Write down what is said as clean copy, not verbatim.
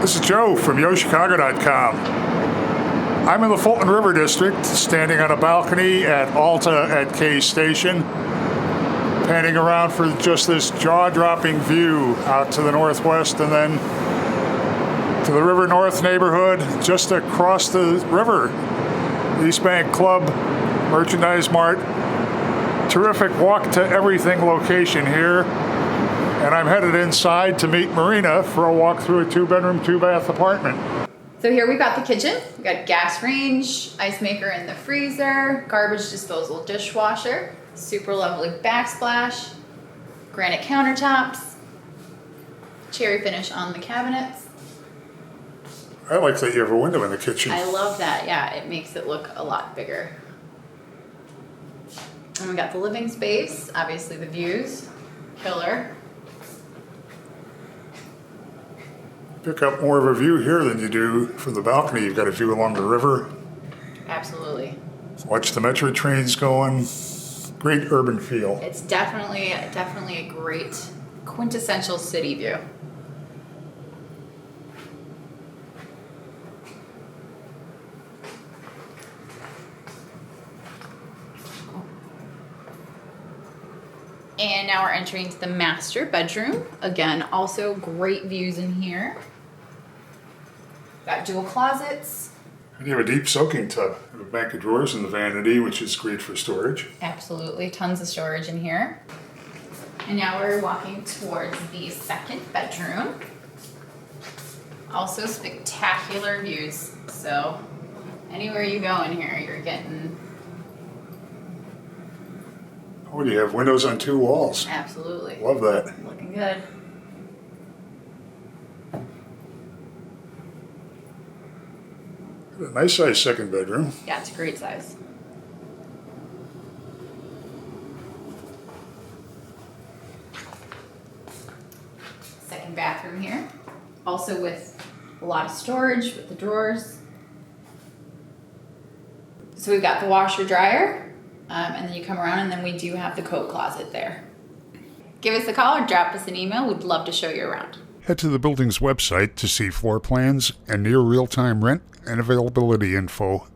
This is Joe from YoChicago.com. I'm in the Fulton River District, standing on a balcony at Alta at K Station, panning around for just this jaw-dropping view out to the northwest and then to the River North neighborhood just across the river. East Bank Club, Merchandise Mart. Terrific walk to everything location here. And I'm headed inside to meet Marina for a walk through a 2-bedroom, 2-bath apartment. So here we've got the kitchen. We've got gas range, ice maker in the freezer, garbage disposal dishwasher, super lovely backsplash, granite countertops, cherry finish on the cabinets. I like that you have a window in the kitchen. I love that, yeah, it makes it look a lot bigger. And we got the living space, obviously the views, killer. Pick up more of a view here than you do from the balcony. You've got a view along the river. Absolutely. Watch the metro trains going. Great urban feel. It's definitely a great quintessential city view. And now we're entering into the master bedroom. Again, also great views in here. Got dual closets. And you have a deep soaking tub. You have a bank of drawers in the vanity, which is great for storage. Absolutely, tons of storage in here. And now we're walking towards the second bedroom. Also spectacular views. So anywhere you go in here, you're getting... Oh, you have windows on 2 walls. Absolutely. Love that. Looking good. A nice sized second bedroom. Yeah, it's a great size. Second bathroom here. Also with a lot of storage with the drawers. So we've got the washer dryer. And then you come around and then we do have the coat closet there. Give us a call or drop us an email. We'd love to show you around. Head to the building's website to see floor plans and near real-time rent and availability info.